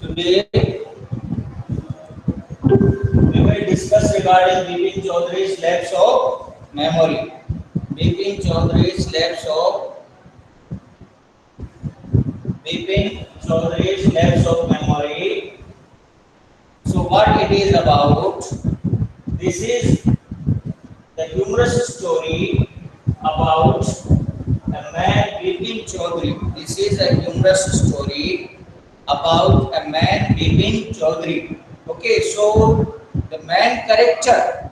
Today we will discuss regarding Bipin Chaudhary's lapse of memory. Bipin Chaudhary's lapse of memory. So what it is about? This is the humorous story about a man Bipin Chaudhary. This is a humorous story about a man Bipin Chaudhary. Okay, so the man character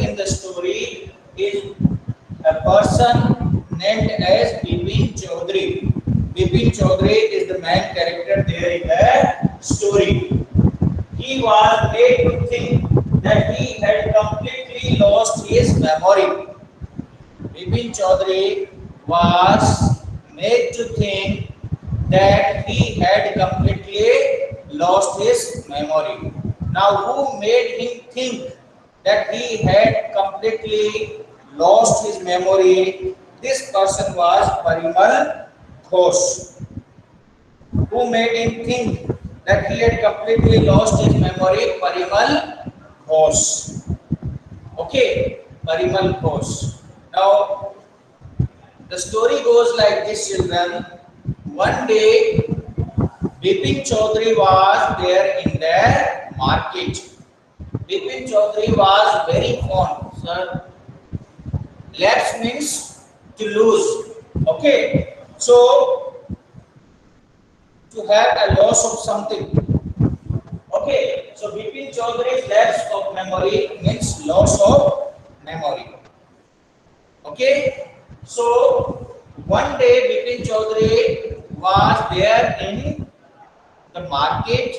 in the story is a person named as Bipin Chaudhary. Bipin Chaudhary is the main character there in the story. He was made to think that he had completely lost his memory. Bipin Chaudhary was made to think that he had completely lost his memory. Now, who made him think that he had completely lost his memory? This person was Parimal Ghosh. Who made him think that he had completely lost his memory? Parimal Ghosh. Okay, Parimal Ghosh. Now, the story goes like this, children. One day, Bipin Chaudhary was there in the market. Bipin Chaudhary was very fond. Sir, lapse means to lose. Okay, so to have a loss of something. Okay, so Bipin Chaudhary's lapse of memory means loss of memory. Okay, so one day Bipin Chaudhary was there in the market.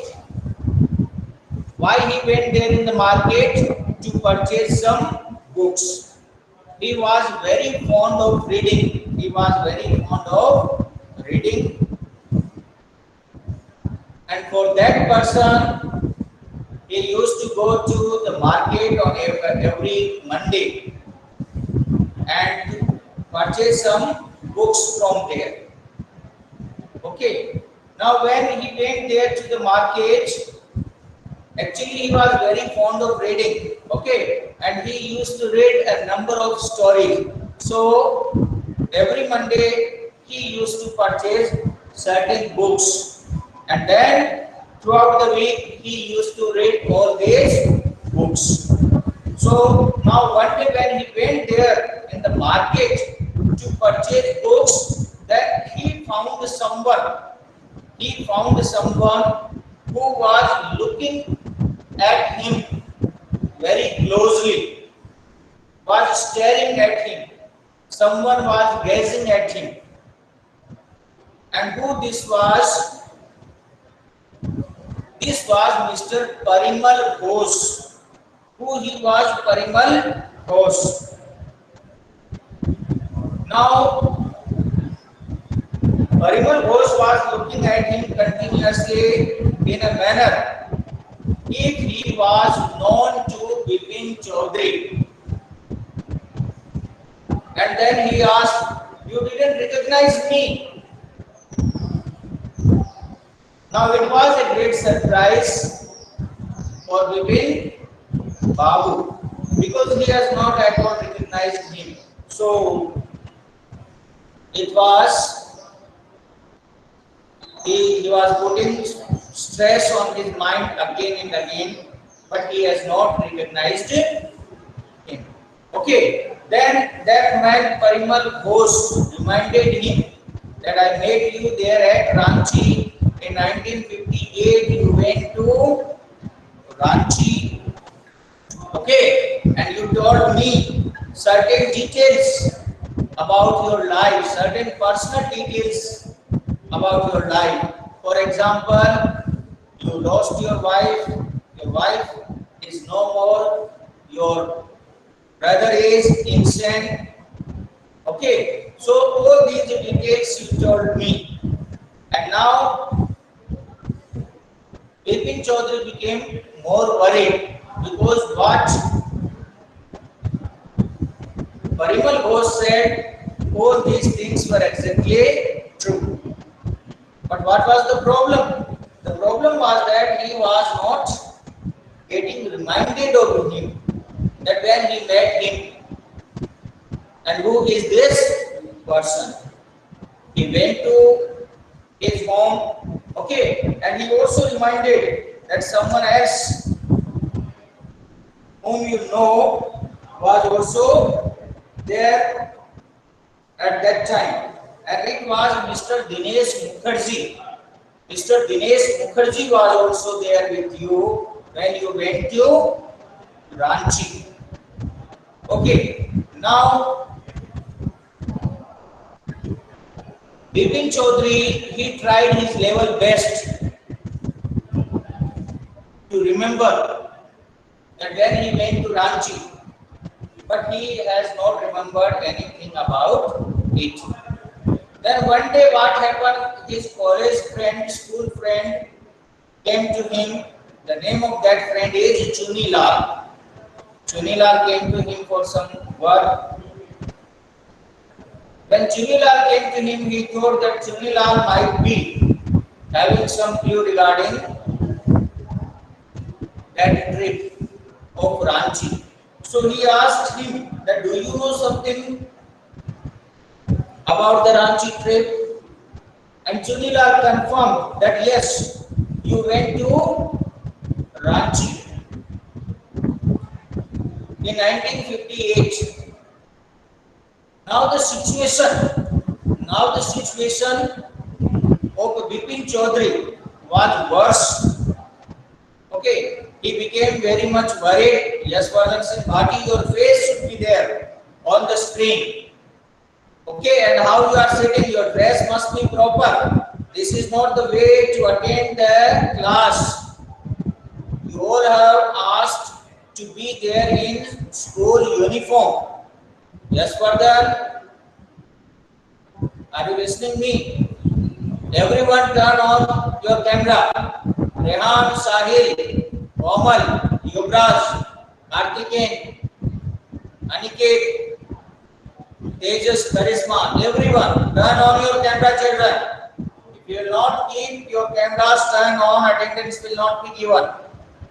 Why he went there in the market? To purchase some books. He was very fond of reading. He was very fond of reading, and for that person, he used to go to the market on every Monday and purchase some books from there. Okay. Now, when he went there to the market, actually he was very fond of reading. Okay, and he used to read a number of stories. So every Monday he used to purchase certain books, and then throughout the week he used to read all these books. So now one day when he went there in the market to purchase books, then he found someone. He found someone who was looking at him very closely, was staring at him. Someone was gazing at him. And who this was? This was Mr. Parimal Ghosh. Who he was? Parimal Ghosh. Now, Parimal Ghosh was looking at him continuously in a manner if he was known to Bipin Chaudhary. And then he asked, "You didn't recognize me?" Now it was a great surprise for Bipin Babu because he has not at all recognized him. So it was he was putting stress on his mind again and again, but he has not recognized him. Okay, then that man Parimal Ghosh reminded him that I met you there at Ranchi in 1958. You went to Ranchi, okay, and you told me certain details about your life, certain personal details about your life. For example, you lost your wife is no more, your brother is insane. Okay, so all these details you told me, and now Bipin Chaudhary became more worried because what Parimal Ghosh said, all these things were exactly true. But what was the problem? was that he was not getting reminded of him, that when he met him, and who is this person? He went to his home, okay, and he also reminded that someone else whom you know was also there at that time, and it was Mr. Dinesh Mukherjee. Mr. Dinesh Mukherjee was also there with you when you went to Ranchi. Okay, now Bipin Chaudhary, he tried his level best to remember that when he went to Ranchi, but he has not remembered anything about it. Then one day what happened, his college friend, school friend came to him. The name of that friend is Chunilal. Chunilal came to him for some work. When Chunilal came to him, he thought that Chunilal might be having some clue regarding that trip of Ranchi. So he asked him that, do you know something about the Ranchi trip? And Chunilal confirmed that yes, you went to Ranchi in 1958. Now the situation of Bipin Chaudhary was worse. Okay, he became very much worried. Yashwardhan Singh Bhati, your face should be there on the screen. Okay, and how you are sitting, your dress must be proper. This is not the way to attend the class. You all have asked to be there in school uniform. Yashwardhan, are you listening me? Everyone turn on your camera. Rehan, Sahil, Komal, Yuvraj, Karthikeyan, Aniket, Tejas, Charisma, everyone, turn on your camera, children. If you will not keep your cameras turned on, attendance will not be given.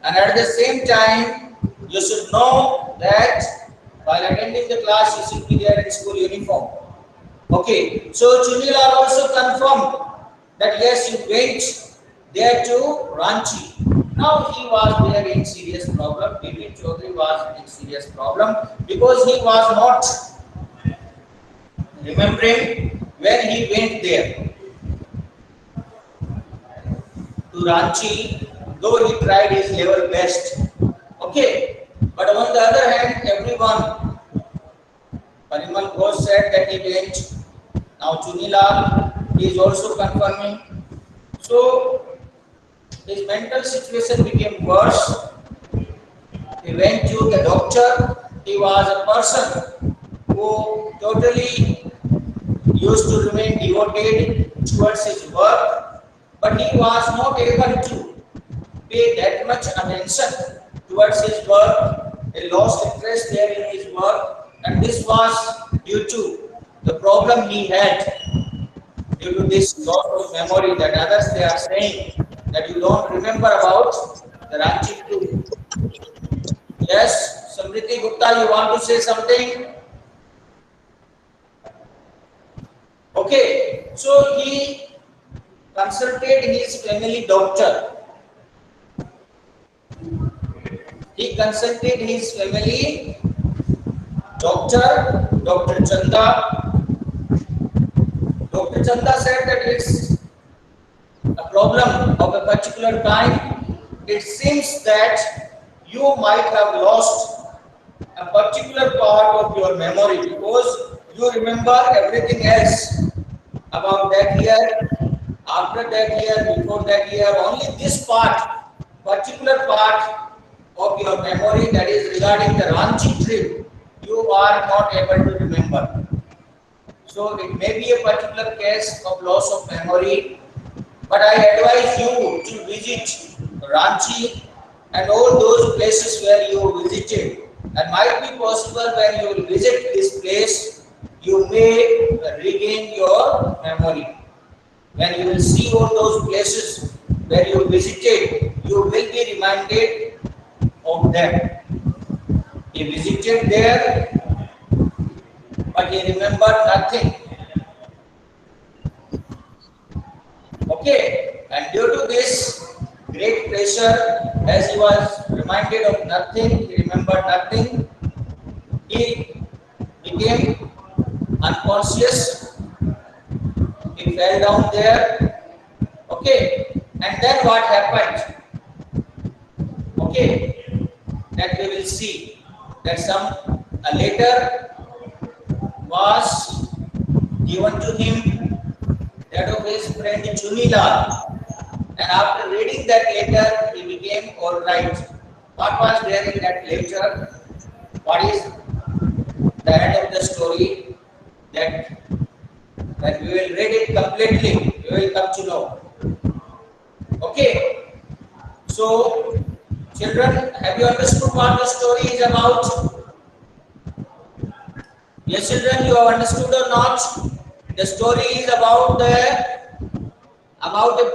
And at the same time, you should know that while attending the class, you should be there in school uniform. Okay, so Chunilal also confirmed that yes, you went there to Ranchi. Now he was there in serious problem. Bipin Chaudhary was in serious problem because he was not remembering when he went there to Ranchi, though he tried his level best. Okay, but on the other hand, everyone, Parimal Ghosh said that he went. Now Chunilal is also confirming. So his mental situation became worse. He went to the doctor. He was a person who totally used to remain devoted towards his work, but he was not able to pay that much attention towards his work. He lost interest there in his work, and this was due to the problem he had, due to this loss of memory that others they are saying that you don't remember about the Ranchi trip. Yes, Samriti Gupta, you want to say something? Okay, so he consulted his family doctor. He consulted his family doctor, Dr. Chanda. Dr. Chanda said that it's a problem of a particular time. It seems that you might have lost a particular part of your memory because you remember everything else about that year, after that year, before that year. Only this part, particular part of your memory, that is regarding the Ranchi trip, you are not able to remember. So it may be a particular case of loss of memory, but I advise you to visit Ranchi and all those places where you visited. And might be possible when you will visit this place, you may regain your memory. When you will see all those places, where you visited, you will be reminded of them. He visited there, but he remembered nothing. Okay, and due to this great pressure, as he was reminded of nothing, he remembered nothing, he became unconscious, he fell down there. Okay, and then what happened? Okay, that we will see that some a letter was given to him, that of his friend Chunilal, and after reading that letter he became all right. What was there in that letter? What is the end of the story? That when we will read it completely, we will come to know. Okay, so children, have you understood what the story is about? Yes, children, you have understood or not? The story is about a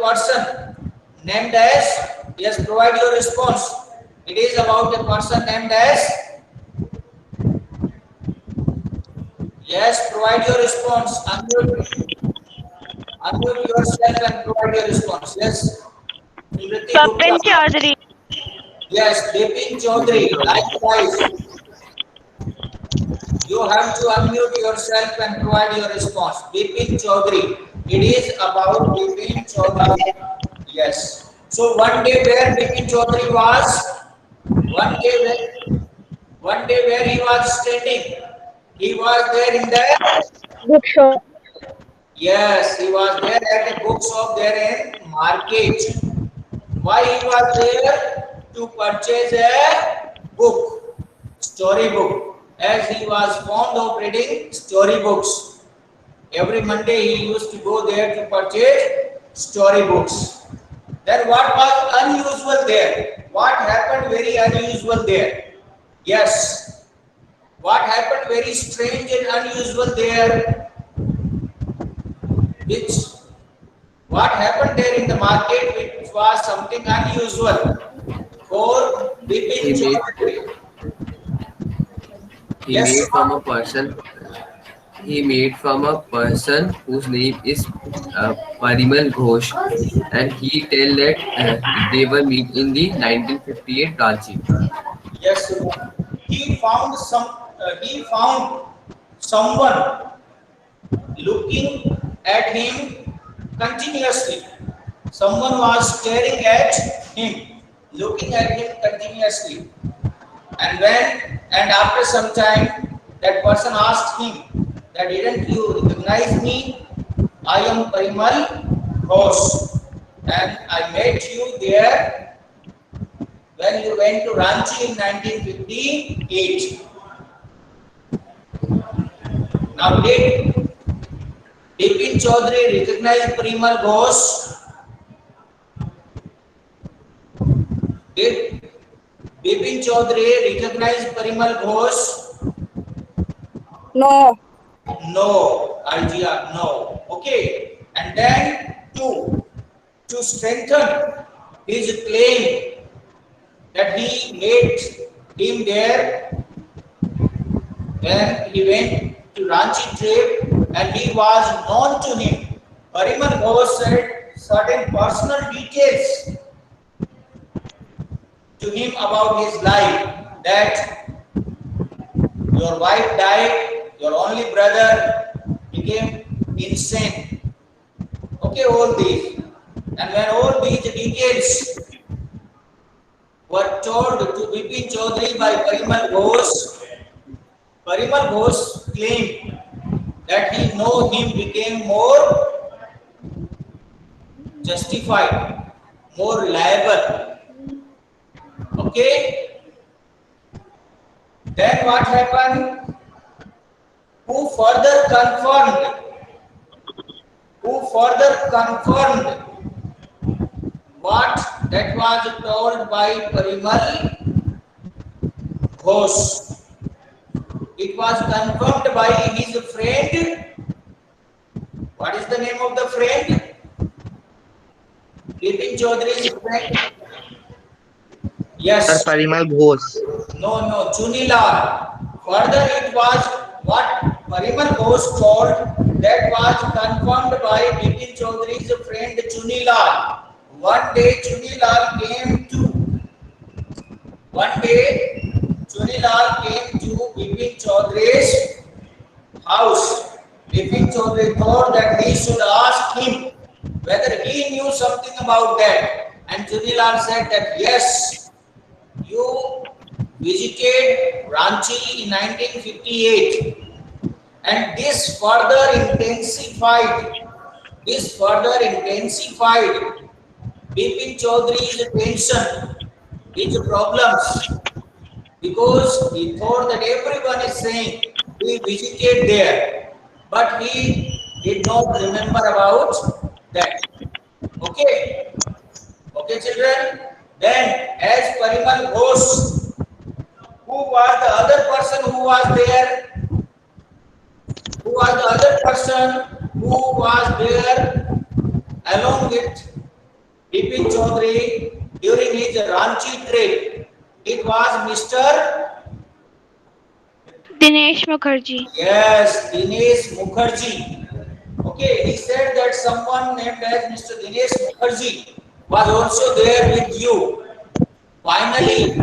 person named as, yes, provide your response. It is about a person named as, yes, provide your response. Unmute yourself and provide your response. Yes, Nimriti Bipin Gupta. Chaudhary. Yes, Bipin Chaudhary. Likewise, you have to unmute yourself and provide your response. Bipin Chaudhary. It is about Bipin Chaudhary. Yes. So one day where Bipin Chaudhary was, one day where he was standing, he was there in the, Bookshop. yes, he was there at a bookshop there in market. Why he was there? To purchase a book, story book, as he was fond of reading story books. Every Monday he used to go there to purchase story books. Then what was unusual there? What happened very unusual there? Yes. What happened very strange and unusual there? Which, what happened there in the market which was something unusual for he Bipin made Chaudhary? he Yes. made from a person whose name is Parimal Ghosh, and he tell that they were meet in the 1958 Ranchi. Yes. He found he found someone looking at him continuously. Someone was staring at him, looking at him continuously. And after some time, that person asked him that, didn't you recognize me? I am Parimal Ghosh, and I met you there when you went to Ranchi in 1958. Now, did Bipin Chaudhary recognize Parimal Ghosh? Did Bipin Chaudhary recognize Parimal Ghosh? No. No, idea, no. Okay, and then to strengthen his claim that he met him there when he went to Ranchi trip and he was known to him. Parimal Ghosh said certain personal details to him about his life, that your wife died, your only brother became insane. Okay, all these. And when all these details were told to Bipin Chaudhary by Parimal Ghosh claimed that he know him became more justified, more reliable. Okay? Then what happened? Who further confirmed what that was told by Parimal Ghosh. It was confirmed by his friend. What is the name of the friend? Bipin Chaudhary's friend? Sir, Yes. Parimal Ghosh. No, Chunilal. Further, it was what Parimal Ghosh told that was confirmed by Bipin Chaudhary's friend Chunilal. One day, Chunilal came to Bipin Chaudhary's house. Bipin Chaudhary thought that he should ask him whether he knew something about that. And Chunilal said that yes, you visited Ranchi in 1958, and this further intensified Bipin Chaudhary's tension, his problems, because he thought that everyone is saying we visited there, but he did not remember about that. Okay, okay, children. Then, as Parimal Ghosh, who was the other person who was there? Who was the other person who was there along with Bipin Chaudhary during his Ranchi trip? It was Mr. Dinesh Mukherjee. Yes, Dinesh Mukherjee. Okay, he said that someone named as Mr. Dinesh Mukherjee was also there with you. Finally,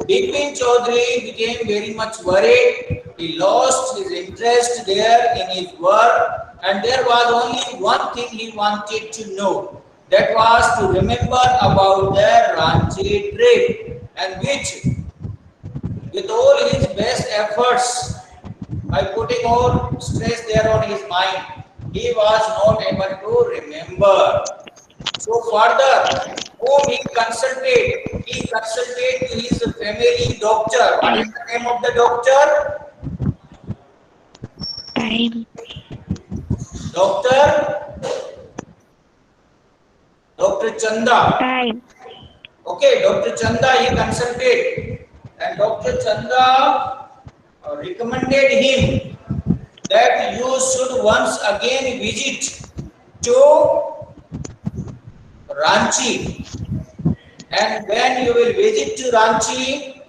Bipin Chaudhary became very much worried. He lost his interest there in his work, and there was only one thing he wanted to know. That was to remember about their Ranchi trip, and which, with all his best efforts, by putting all stress there on his mind, he was not able to remember. So further, whom he consulted? He consulted his family doctor. What is the name of the doctor? Time. Dr. Chanda. Time. Okay, Dr. Chanda he consulted, and Dr. Chanda recommended him that you should once again visit to Ranchi, and when you will visit to Ranchi,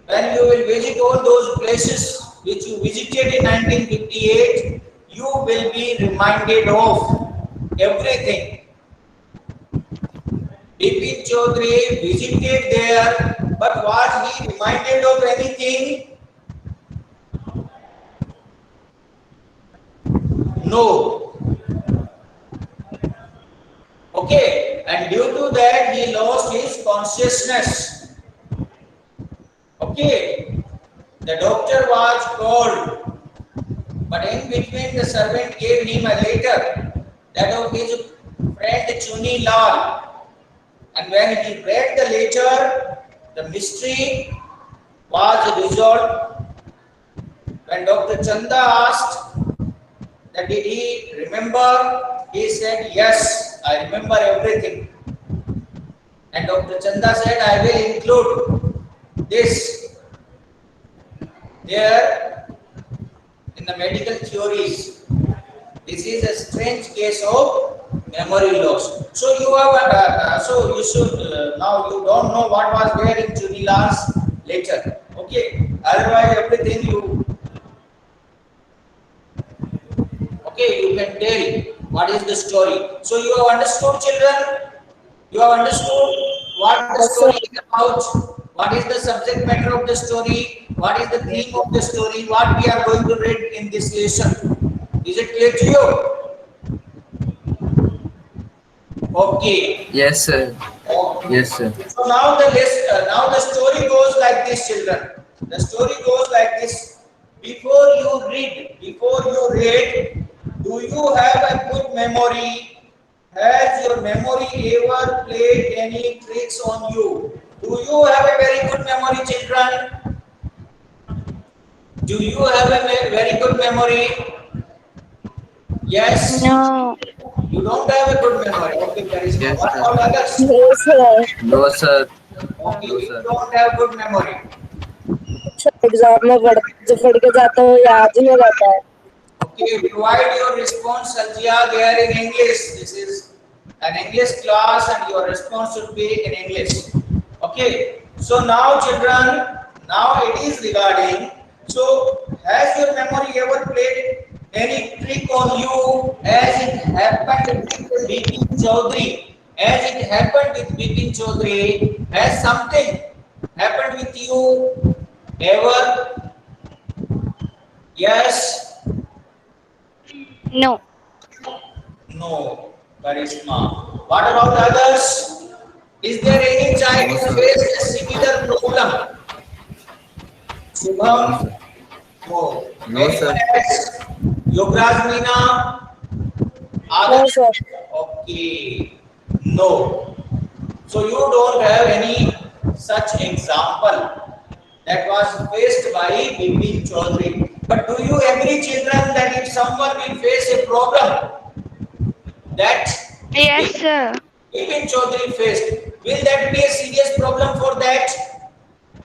when you will visit all those places which you visited in 1958, you will be reminded of everything. Bipin Chaudhary visited there, but was he reminded of anything? No. Okay, and due to that he lost his consciousness. Okay, the doctor was called, but in between the servant gave him a letter, that of his friend Chunilal. And when he read the letter, the mystery was resolved. When Dr. Chanda asked that did he remember, he said, yes, I remember everything. And Dr. Chanda said, I will include this there in the medical theories. This is a strange case of memory loss. So you have, so you should now you don't know what was there in Chunilal's letter. Okay, otherwise everything you you can tell what is the story. So you have understood, children. You have understood what the story is about. What is the subject matter of the story? What is the theme of the story? What we are going to read in this lesson? Is it clear to you? Okay. Yes, sir. Okay. Yes, sir. So now the story goes like this, children. The story goes like this. Before you read, do you have a good memory? Has your memory ever played any tricks on you? Do you have a very good memory, children? Do you have a very good memory? Yes? No. You don't have a good memory. Okay, there is Yes, what sir. about others? No, sir. No, sir. Okay, No, you sir. don't have good memory. Exam में जो पढ़ के जाता है वो याद ही नहीं रहता है. Okay, provide your response, Aljia, there in English. This is an English class and your response should be in English. Okay, so now children, now it is regarding, so has your memory ever played any trick on you as it happened with Bipin Chaudhary? As it happened with Bipin Chaudhary, has something happened with you ever? Yes? No. No. Karishma. What about others? Is there any child No, who sir. faced a similar problem? No, Shubham? sir. No. No, Anyone sir. else? Yuvraj Meena? No, Others? sir. Okay. No. So you don't have any such example that was faced by Bipin Chaudhary. But do you agree, children, that if someone will face a problem that Yes, sir. Bipin Chaudhary faced, will that be a serious problem for that?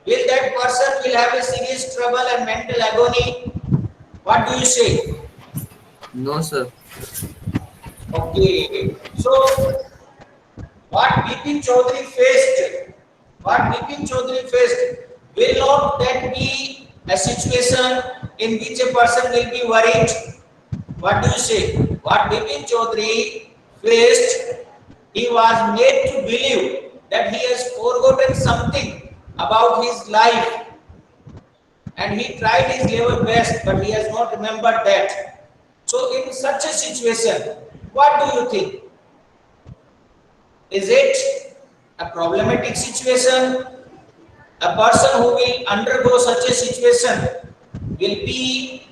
Will that person will have a serious trouble and mental agony? What do you say? No, sir. Okay. So what Bipin Chaudhary faced, will not that be a situation in which a person will be worried? What do you say? What Bipin Chaudhary faced, he was made to believe that he has forgotten something about his life and he tried his level best, but he has not remembered that. So, in such a situation, what do you think? Is it a problematic situation? A person who will undergo such a situation will be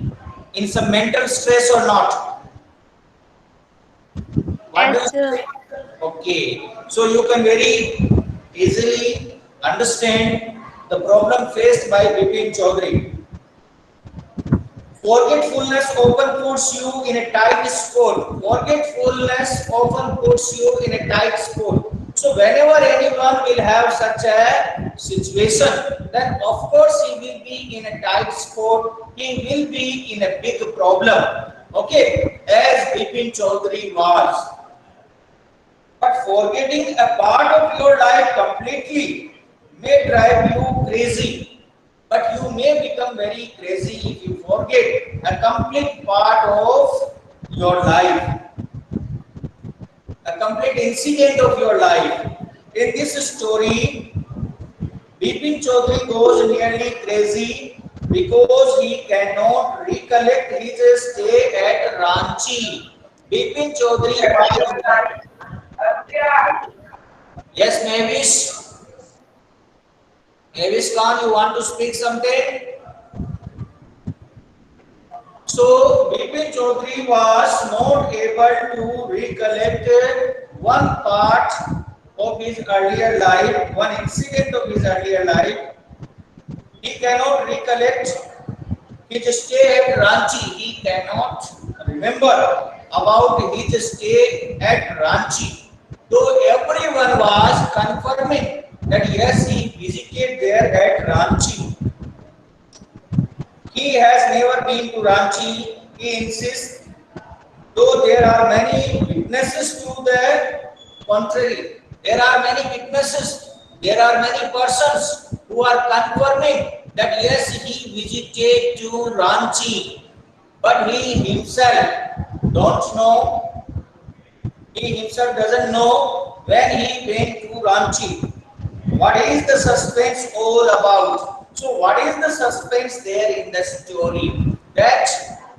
in some mental stress or not? What do Yes, you sir. say? Okay, so you can very easily understand the problem faced by Bipin Chaudhary. Forgetfulness often puts you in a tight spot. Forgetfulness often puts you in a tight spot. So whenever anyone will have such a situation, then of course he will be in a tight spot. He will be in a big problem. Okay, as Bipin Chaudhary was. But forgetting a part of your life completely may drive you crazy. But you may become very crazy if you forget a complete part of your life, a complete incident of your life. In this story, Bipin Chaudhary goes nearly crazy because he cannot recollect his stay at Ranchi. Bipin Chaudhary was. Yes, Mavis Khan, you want to speak something? So, Bipin Chaudhary was not able to recollect one part of his earlier life, one incident of his earlier life. He cannot recollect his stay at Ranchi. He cannot remember about his stay at Ranchi. Though everyone was confirming that yes, he visited there at Ranchi. He has never been to Ranchi. He insists, though there are many witnesses to the contrary. There are many witnesses. There are many persons who are confirming that yes, he visited to Ranchi, but he himself don't know. He himself doesn't know when he went to Ranchi. What is the suspense all about? So, what is the suspense there in the story? That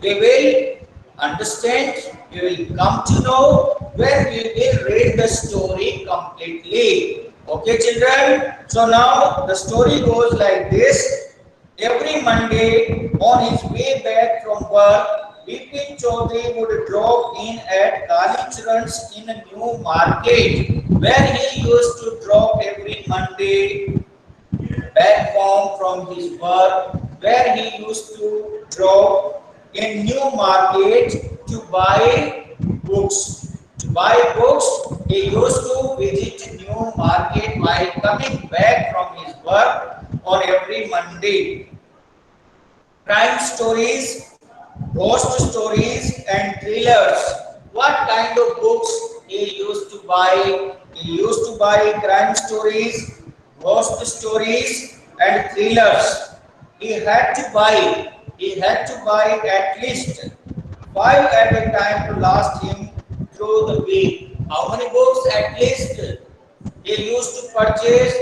we will understand, we will come to know when we will read the story completely. Okay, children? So, now the story goes like this. Every Monday on his way back from work, Bipin Chaudhary would drop in at Kali Charan's in a new market where he used to drop every Monday back home from his work, where he used to drop in new market to buy books. To buy books, he used to visit new market while coming back from his work on every Monday. Crime stories ghost stories and thrillers. What kind of books he used to buy? He used to buy crime stories, ghost stories, and thrillers. He had to buy. He had to buy at least five at a time to last him through the week. How many books at least? He used to purchase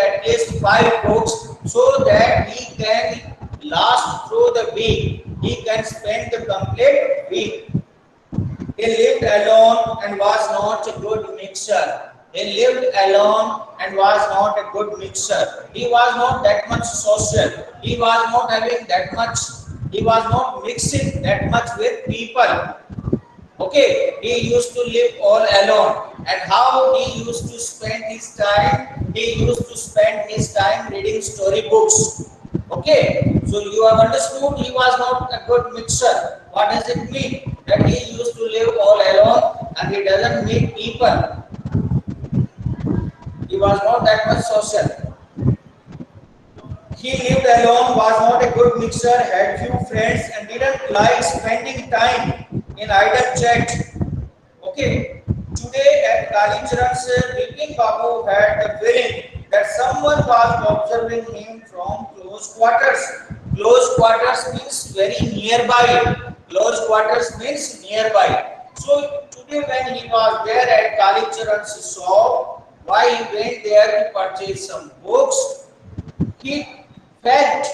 at least five books so that he can last through the week. He can spend the complete week. He lived alone and was not a good mixer. He lived alone and was not a good mixer. He was not that much social. He was not having that much. He was not mixing that much with people. Okay, he used to live all alone. And how he used to spend his time? He used to spend his time reading storybooks. Okay, so you have understood he was not a good mixer. What does it mean? That he used to live all alone and he doesn't meet people. He was not that much social. He lived alone, was not a good mixer, had few friends, and didn't like spending time in idle chat. Okay. Today at Kalicharan's Bipin Babu had the feeling that someone was observing him from close quarters. Close quarters means very nearby. Close quarters means nearby. So today when he was there at Kalicharan's shop, why he went there to purchase some books, he felt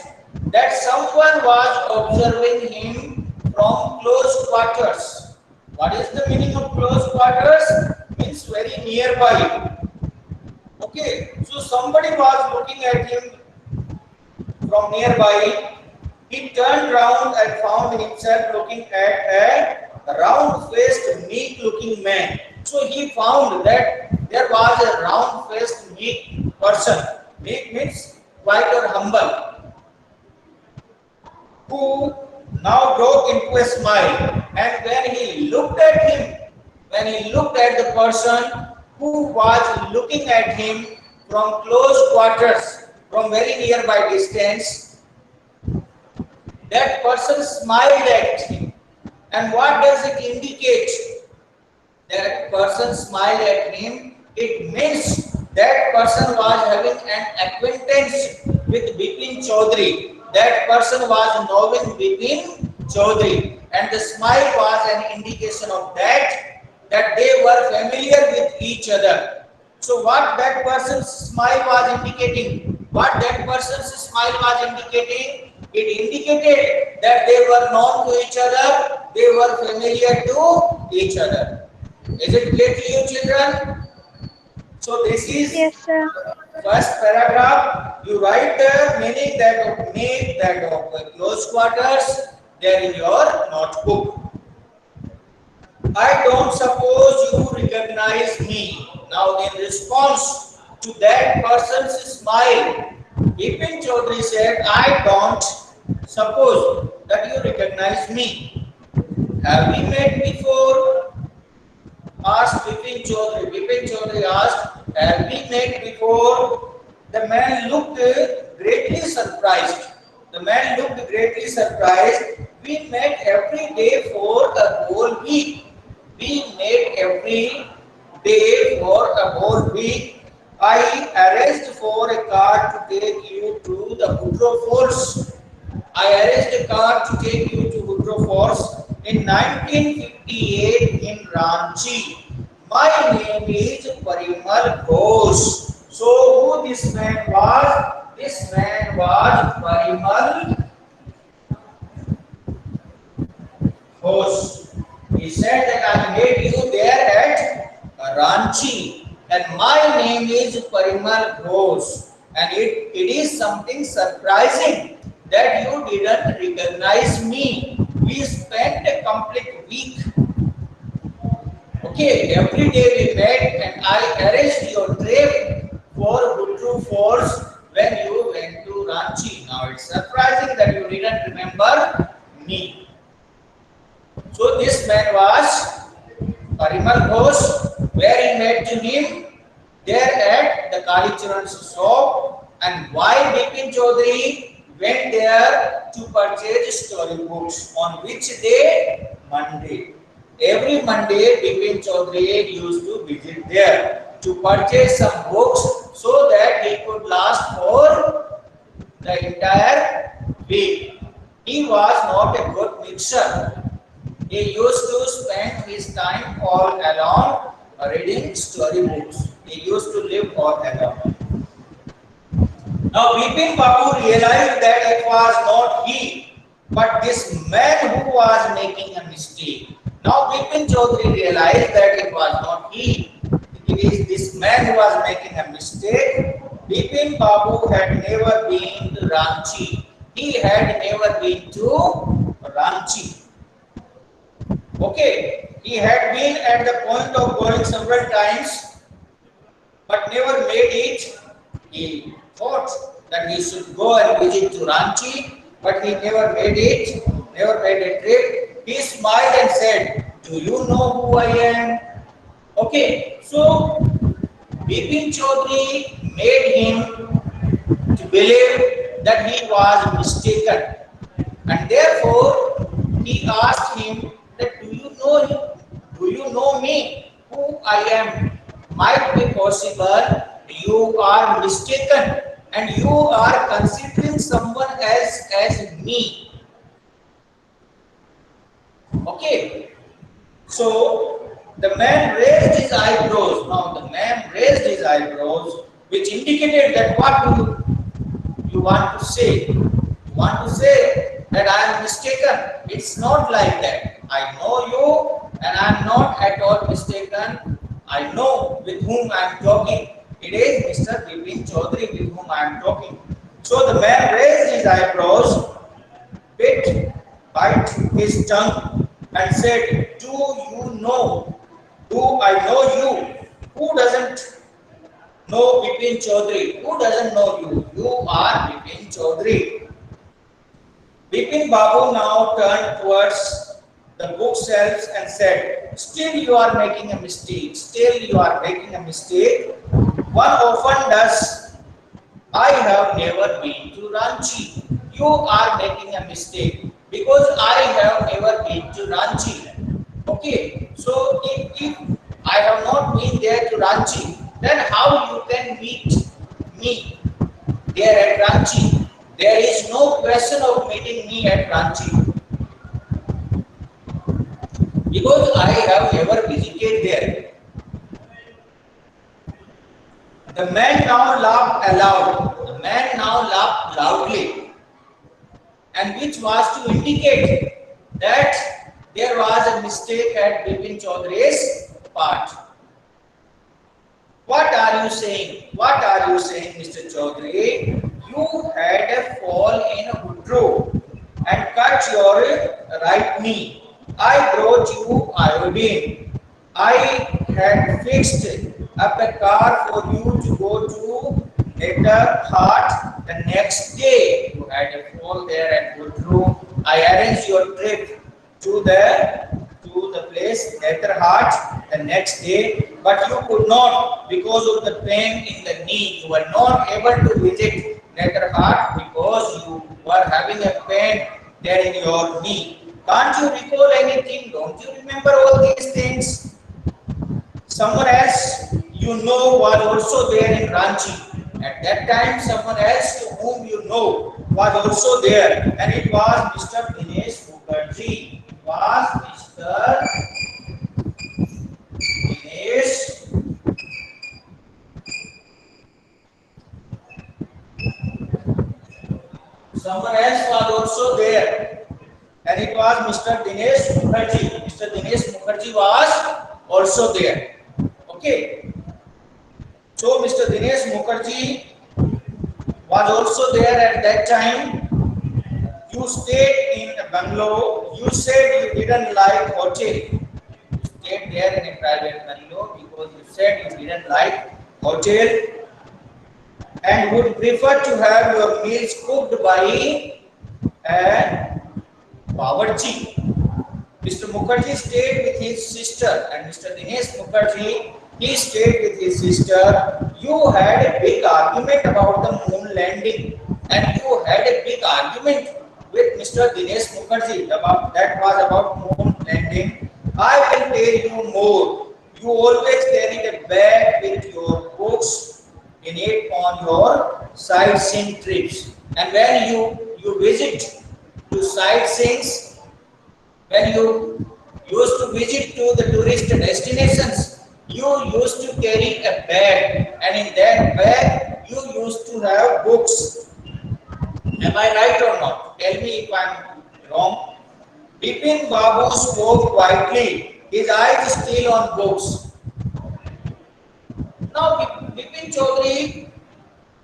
that someone was observing him from close quarters. What is the meaning of close quarters? Means very nearby. Okay, so somebody was looking at him from nearby. He turned round and found himself looking at a round-faced, meek-looking man. So he found that there was a round-faced, meek person. Meek means quiet or humble, who now broke into a smile. And when he looked at him, when he looked at the person who was looking at him from close quarters, from very nearby distance, that person smiled at him. And what does it indicate? That person smiled at him. It means that person was having an acquaintance with Bipin Chaudhary. That person was knowing Bipin Chaudhary, and the smile was an indication of that they were familiar with each other. So what that person's smile was indicating? What that person's smile was indicating? It indicated that they were known to each other, they were familiar to each other. Is it clear to you, children? So this is Yes, sir. first paragraph. You write the meaning that of make, that of close quarters there in your notebook. I don't suppose you recognize me. Now in response to that person's smile, Bipin Chaudhary said, I don't suppose that you recognize me. Have we met before? Asked Bipin Chaudhary. Bipin Chaudhary asked, have we met before? The man looked greatly surprised. The man looked greatly surprised. We met every day for a whole week. We met every day for a whole week. I arranged for a car to take you to the Woodrow Falls. I arranged a car to take you to Woodrow Falls in 1958 in Ranchi. My name is Parimal Ghosh. So who this man was? This man was Parimal Ghosh. He said that I met you there at Ranchi, and my name is Parimal Ghosh. And it is something surprising that you didn't recognize me. We spent a complete week. Okay, every day we met, and I arranged your trip for Woodrow Falls when you went to Ranchi. Now it's surprising that you didn't remember me. So this man was Parimal Ghosh, where he met him there at the Kalicharan's shop. And why Bipin Chaudhary? went there to purchase storybooks. On which day? Monday. Every Monday, Bipin Chaudhary used to visit there to purchase some books so that he could last for the entire week. He was not a good mixer. He used to spend his time all alone reading storybooks. He used to live all alone. Now Bipin Babu realized that it was not he, but this man who was making a mistake. Now Bipin Chaudhary realized that it was not he. It is this man who was making a mistake. Bipin Babu had never been to Ranchi. He had never been to Ranchi. Okay, he had been at the point of going several times, but never made it. He thought that he should go and visit to Ranchi, but he never made it, never made a trip. He smiled and said, "Do you know who I am?" Okay, so Bipin Chaudhary made him to believe that he was mistaken, and therefore he asked him that, "Do you know him? Do you know me? Who I am? Might be possible you are mistaken and you are considering someone else as me." Okay, so the man raised his eyebrows. Now the man raised his eyebrows, which indicated that what do you want to say? You want to say that I am mistaken? It's not like that. I know you and I am not at all mistaken. I know with whom I am talking. It is Mr. Bipin Chaudhary with whom I am talking. So the man raised his eyebrows, bit his tongue and said, "Do you know? Do I know you? Who doesn't know Bipin Chaudhary? Who doesn't know you? You are Bipin Chaudhary." Bipin Babu now turned towards the bookshelves and said, "Still you are making a mistake. Still you are making a mistake. One often does. I have never been to Ranchi. You are making a mistake because I have never been to Ranchi." Okay, so if I have not been there to Ranchi, then how you can meet me there at Ranchi? There is no question of meeting me at Ranchi because I have never visited there. The man now laughed aloud. The man now laughed loudly, and which was to indicate that there was a mistake at Bipin Chaudhary's part. "What are you saying? What are you saying, Mr. Chaudhary? You had a fall in Hudro and cut your right knee. I brought you iodine. I had fixed up a car for you to go to Netherhart the next day. You had a fall there at Hudro. I arranged your trip to the place Netherhart the next day, but you could not because of the pain in the knee. You were not able to visit Netherhart because you were having a pain there in your knee. Can't you recall anything? Don't you remember all these things? Someone else you know was also there in Ranchi. At that time, someone else to whom you know was also there, and it was Mr. Dinesh Mukherjee. It was Mr. Dinesh Someone else was also there, and it was Mr. Dinesh Mukherjee. Mr. Dinesh Mukherjee was also there. Okay. So Mr. Dinesh Mukherjee was also there at that time. You stayed in Bangalore. You said you didn't like hotel. You stayed there in a private Bangalore because you said you didn't like hotel and would prefer to have your meals cooked by a bawarchi. Mr. Mukherjee stayed with his sister, and Mr. Dinesh Mukherjee, he stayed with his sister. You had a big argument about the moon landing. and you had a big argument with Mr. Dinesh Mukherjee about that was about moon landing. I will tell you more. You always carried a bag with your books in it on your sightseeing trips. And when you visit to sightseeing, when you used to visit to the tourist destinations, you used to carry a bag, and in that bag you used to have books. Am I right or not? Tell me if I'm wrong. Bipin Babu spoke quietly, his eyes still on books. Now Bipin Chaudhary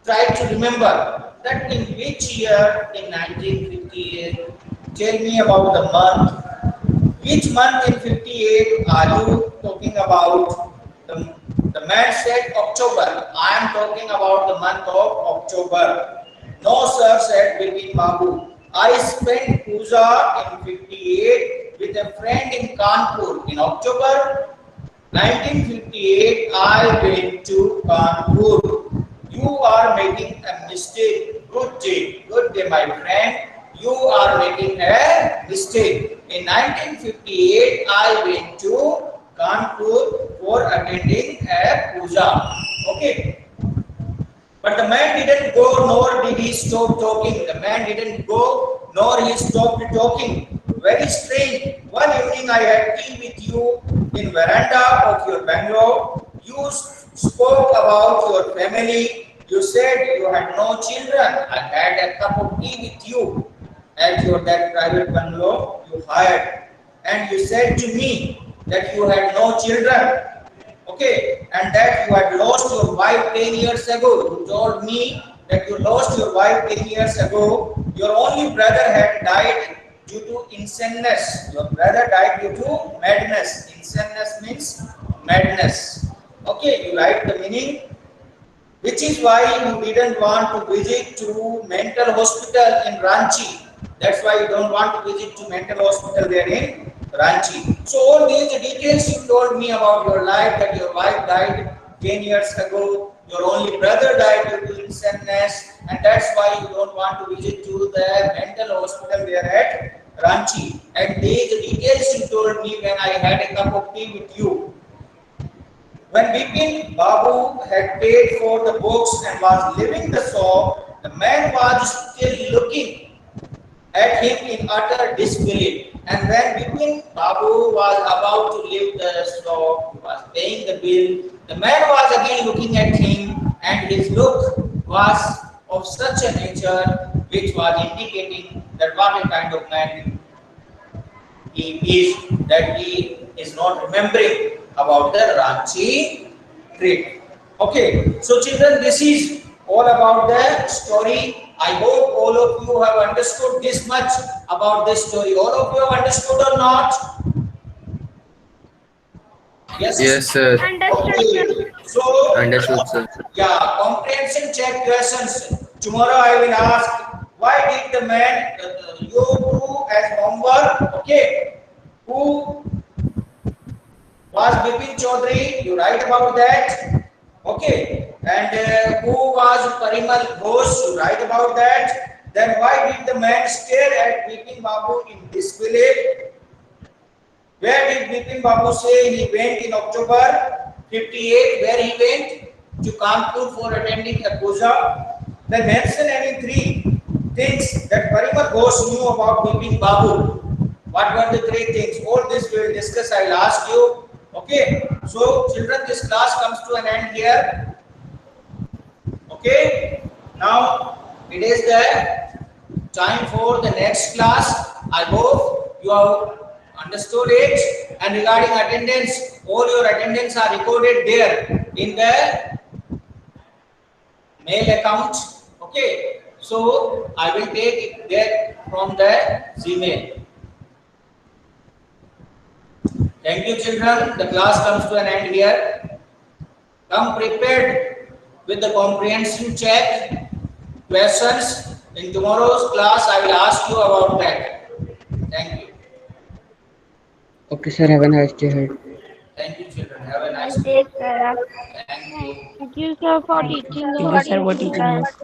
tried to remember that in which year in 1958. Tell me about the month. Which month in 58 are you talking about? The man said October. I am talking about the month of October. No, sir, said Bipin Babu. I spent Puja in 58 with a friend in Kanpur. In October 1958, I went to Kanpur. You are making a mistake. Good day, my friend. You are making a mistake. In 1958, I went to Kanpur for attending a puja. Okay. But the man didn't go, nor did he stop talking. The man didn't go, nor he stopped talking. Very strange. One evening I had tea with you in veranda of your Bangalore. You spoke about your family. You said you had no children. I had a cup of tea with you at your that private bungalow you hired, and you said to me that you had no children. Okay, and that you had lost your wife 10 years ago. You told me that you lost your wife 10 years ago. Your only brother had died due to insaneness. Your brother died due to madness. Insaneness means madness. Okay, you write the meaning, which is why you didn't want to visit to mental hospital in Ranchi. That's why you don't want to visit to mental hospital there in Ranchi. So all these details you told me about your life, that your wife died 10 years ago, your only brother died due to insaneness, and that's why you don't want to visit to the mental hospital there at Ranchi. And these details you told me when I had a cup of tea with you. When Bipin Babu had paid for the books and was leaving the shop, the man was still looking at him in utter disbelief. And when Bipin Babu was about to leave the shop, he was paying the bill, the man was again looking at him, and his look was of such a nature which was indicating that what a kind of man he is, that he is not remembering about the Ranchi trip. Okay, so children, this is all about the story. I hope all of you have understood this much about this story. All of you have understood or not? Yes. Yes, sir. Okay. So, Understood, sir. yeah, comprehension check questions. Tomorrow I will ask, why did the man, you do as homework, okay, who was Bipin Chaudhary, you write about that, okay, and who was Parimal Ghosh, you write about that. Then why did the man stare at Bipin Babu in disbelief? Where did Bipin Babu say he went in October 58? Where he went? To Kanpur for attending a puja. Then mention any three things that Parimal Ghosh knew about Bipin Babu. What were the three things? All this we will discuss. I will ask you. Okay. So, children, this class comes to an end here. Okay. Now, it is the time for the next class. I hope you have understood it. And regarding attendance, all your attendance are recorded there in the mail account. Okay. So, I will take it there from the Gmail. Thank you, children. The class comes to an end here. Come prepared with the comprehension check questions. In tomorrow's class, I will ask you about that. Thank you. Okay, sir. Have a nice day. Thank you, children. Have a nice Nice day. day, sir. Thank you. Thank you, sir, for teaching Thank you, sir, for teaching us. us.